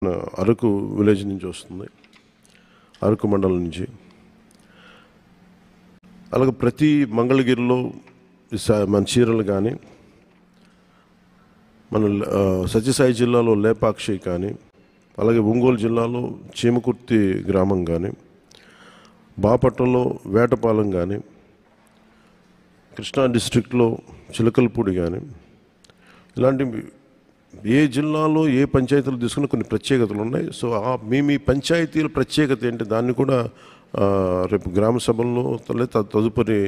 Araku village నుంచి వస్తుంది, అరకు మండలం నుంచి. అలాగే ప్రతి మంగళగిరిలో మన చీరలు కానీ, మన సత్యసాయి జిల్లాలో లేపాక్షి కానీ, అలాగే ఒంగోలు జిల్లాలో చీమకుర్తి గ్రామం కానీ, బాపట్లలో వేటపాలెం కానీ, కృష్ణా డిస్ట్రిక్ట్లో చిలకలపూడి కానీ, ఇలాంటి ఏ జిల్లాలో ఏ పంచాయతీలు తీసుకున్న కొన్ని ప్రత్యేకతలు ఉన్నాయి. సో మీ పంచాయతీల ప్రత్యేకత ఏంటి, దాన్ని కూడా రేపు గ్రామ సభల్లో తదుపరి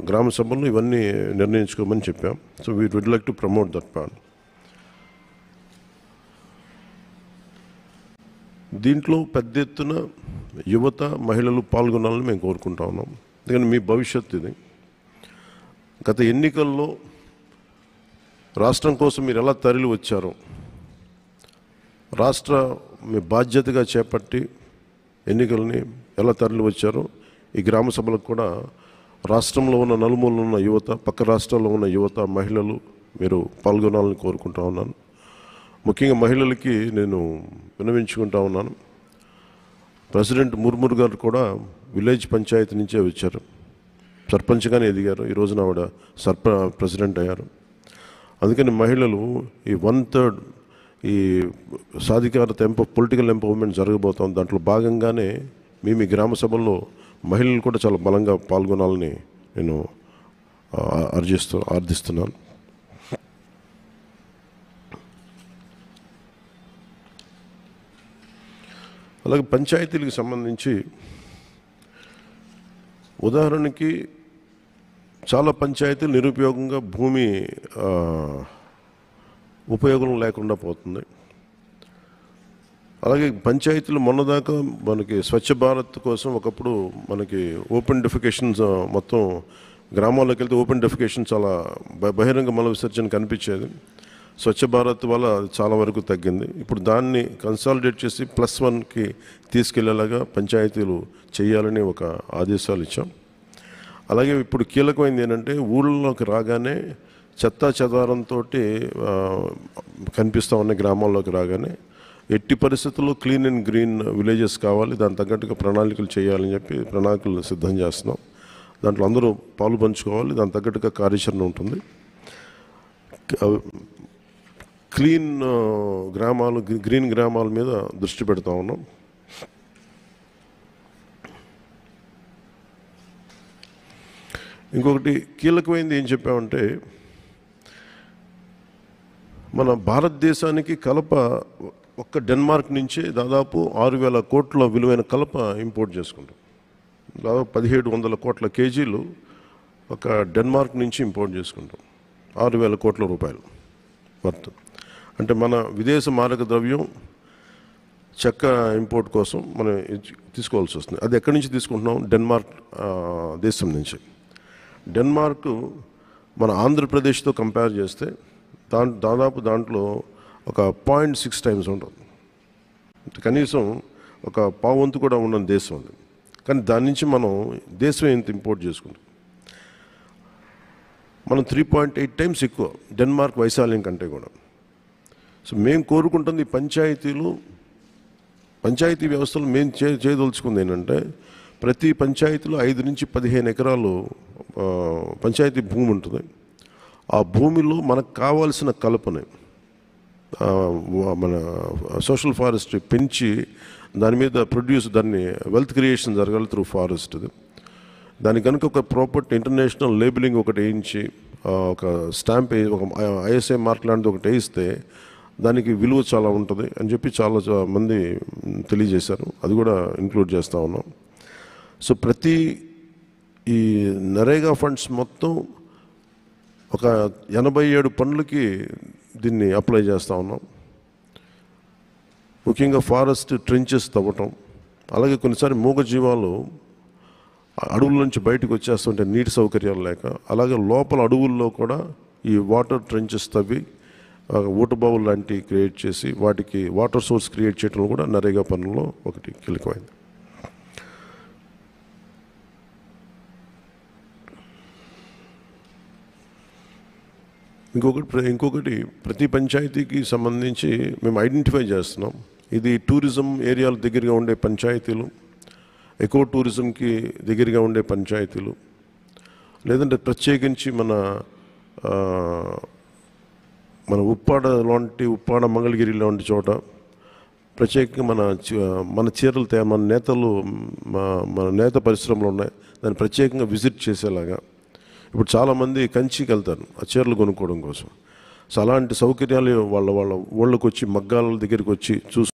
గ్రామ సభల్లో ఇవన్నీ నిర్ణయించుకోమని చెప్పాం. So we would like to promote that part. దీంట్లో పెద్ద ఎత్తున యువత, మహిళలు పాల్గొనాలని మేము కోరుకుంటా ఉన్నాం. ఎందుకంటే మీ భవిష్యత్తు ఇది. గత ఎన్నికల్లో రాష్ట్రం కోసం మీరు ఎలా తరలి వచ్చారో, రాష్ట్ర మీ బాధ్యతగా చేపట్టి ఎన్నికల్ని ఎలా తరలి వచ్చారో, ఈ గ్రామ సభలకు కూడా రాష్ట్రంలో ఉన్న నలుమూలలో ఉన్న యువత, పక్క రాష్ట్రాల్లో ఉన్న యువత, మహిళలు మీరు పాల్గొనాలని కోరుకుంటా ఉన్నాను. ముఖ్యంగా మహిళలకి నేను విన్నవించుకుంటా ఉన్నాను. ప్రెసిడెంట్ ముర్ముర్ గారు కూడా విలేజ్ పంచాయతీ నుంచే వచ్చారు, సర్పంచ్గానే ఎదిగారు. ఈ రోజున ఆవిడ ప్రెసిడెంట్ అయ్యారు. అందుకని మహిళలు ఈ 1/3 ఈ సాధికారత పొలిటికల్ ఎంపవర్మెంట్ జరగబోతాం. దాంట్లో భాగంగానే మీ గ్రామ సభల్లో మహిళలు కూడా చాలా బలంగా పాల్గొనాలని నేను ఆర్థిస్తున్నాను. అలాగే పంచాయతీలకు సంబంధించి ఉదాహరణకి చాలా పంచాయతీలు నిరుపయోగంగా భూమి ఉపయోగం లేకుండా పోతుంది. అలాగే పంచాయతీలు మొన్నదాకా మనకి స్వచ్ఛ భారత్ కోసం ఒకప్పుడు మనకి ఓపెన్ డెఫికేషన్స్, మొత్తం గ్రామాల్లోకి వెళ్తే ఓపెన్ డెఫికేషన్ చాలా బహిరంగ మల విసర్జన కనిపించేది. స్వచ్ఛ భారత్ వల్ల చాలా వరకు తగ్గింది. ఇప్పుడు దాన్ని కన్సాలిడేట్ చేసి +1కి తీసుకెళ్లేలాగా పంచాయతీలు చేయాలని ఒక ఆదేశాలు ఇచ్చాం. అలాగే ఇప్పుడు కీలకమైనది ఏంటంటే, ఊళ్ళలోకి రాగానే చెత్తా చెదారంతో కనిపిస్తూ ఉన్న గ్రామాల్లోకి రాగానే ఎట్టి పరిస్థితుల్లో క్లీన్ అండ్ గ్రీన్ విలేజెస్ కావాలి, దాని తగ్గట్టుగా ప్రణాళికలు చేయాలని చెప్పి ప్రణాళికలు సిద్ధం చేస్తున్నాం. దాంట్లో అందరూ పాలు పంచుకోవాలి, దాని తగ్గట్టుగా కార్యాచరణ ఉంటుంది. క్లీన్ గ్రామాలు, గ్రీన్ గ్రామాల మీద దృష్టి పెడతా ఉన్నాం. ఇంకొకటి కీలకమైనది ఏం చెప్పామంటే, మన భారతదేశానికి కలప ఒక్క డెన్మార్క్ నుంచే దాదాపు 6,000 కోట్ల విలువైన కలప ఇంపోర్ట్ చేసుకుంటాం. దాదాపు 1,700 కోట్ల కేజీలు ఒక డెన్మార్క్ నుంచి ఇంపోర్ట్ చేసుకుంటాం. 6,000 కోట్ల రూపాయలు వర్త్. అంటే మన విదేశ మారక ద్రవ్యం చెక్క ఇంపోర్ట్ కోసం మనం తీసుకోవాల్సి వస్తుంది. అది ఎక్కడి నుంచి తీసుకుంటున్నాం? డెన్మార్క్ దేశం నుంచి. డెన్మార్క్ మన ఆంధ్రప్రదేశ్తో కంపేర్ చేస్తే దాదాపు దాంట్లో ఒక 0.6 టైమ్స్ ఉంటుంది. కనీసం ఒక పావంతు కూడా ఉన్న దేశం అది. కానీ దాని నుంచి మనం దేశం ఎంత ఇంపోర్ట్ చేసుకుంటాం, మనం 3.8 టైమ్స్ ఎక్కువ డెన్మార్క్ వైశాల్యం కంటే కూడా. సో మేము కోరుకుంటుంది ఈ పంచాయతీ వ్యవస్థలు మేము చేయదలుచుకుంది ఏంటంటే, ప్రతి పంచాయతీలో 5 నుంచి 15 ఎకరాలు పంచాయతీ భూమి ఉంటుంది. ఆ భూమిలో మనకు కావాల్సిన కలపని మన సోషల్ ఫారెస్ట్రీ పెంచి దాని మీద దాన్ని వెల్త్ క్రియేషన్ జరగాలి త్రూ ఫారెస్ట్. దానికి కనుక ఒక ప్రాపర్టీ ఇంటర్నేషనల్ లేబులింగ్ ఒకటి వేయించి, ఒక స్టాంప్, ఒక ISI మార్క్ లాంటిది ఒకటి వేయిస్తే దానికి విలువ చాలా ఉంటుంది అని చెప్పి చాలా మంది తెలియజేశారు. అది కూడా ఇంక్లూడ్ చేస్తూ ఉన్నాం. సో ప్రతి ఈ నరేగా ఫండ్స్ మొత్తం ఒక 87 పనులకి దీన్ని అప్లై చేస్తూ ఉన్నాం. ముఖ్యంగా ఫారెస్ట్ ట్రెంచెస్ తవ్వటం, అలాగే కొన్నిసారి మూగజీవాలు అడవుల నుంచి బయటకు వచ్చేస్తుంటే నీటి సౌకర్యాలు లేక, అలాగే లోపల అడవుల్లో కూడా ఈ వాటర్ ట్రెంచెస్ తవ్వి ఊటబావులు లాంటివి క్రియేట్ చేసి వాటికి వాటర్ సోర్స్ క్రియేట్ చేయడం కూడా నరేగా పనుల్లో ఒకటి కీలకమైంది. ఇంకొకటి ప్రతి పంచాయతీకి సంబంధించి మేము ఐడెంటిఫై చేస్తున్నాం. ఇది టూరిజం ఏరియాల దగ్గరగా ఉండే పంచాయతీలు, ఎకో టూరిజంకి దగ్గరగా ఉండే పంచాయతీలు, లేదంటే ప్రత్యేకించి మన ఉప్పాడ మంగళగిరి లాంటి చోట ప్రత్యేకంగా మన చీరలు మన నేతలు మన నేత పరిశ్రమలు ఉన్నాయి, దాన్ని ప్రత్యేకంగా విజిట్ చేసేలాగా. ఇప్పుడు చాలామంది కంచికి వెళ్తారు ఆ చీరలు కొనుక్కోవడం కోసం. సో అలాంటి సౌకర్యాలు వాళ్ళ ఊళ్ళకి వచ్చి మగ్గాల దగ్గరికి వచ్చి